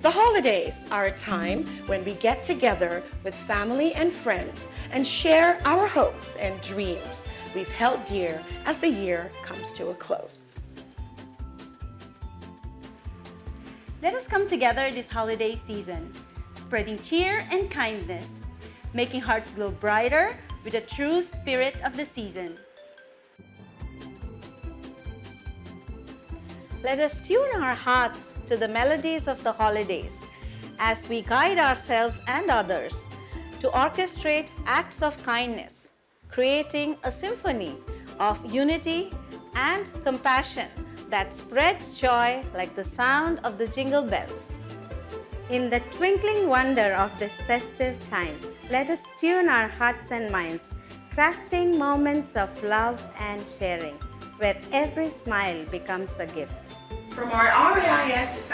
The holidays are a time when we get together with family and friends and share our hopes and dreams we've held dear as the year comes to a close. Let us come together this holiday season, spreading cheer and kindness, making hearts glow brighter with the true spirit of the season. Let us tune our hearts to the melodies of the holidays as we guide ourselves and others to orchestrate acts of kindness, creating a symphony of unity and compassion that spreads joy like the sound of the jingle bells. In the twinkling wonder of this festive time, let us tune our hearts and minds, crafting moments of love and sharing, where every smile becomes a gift. From our RAIS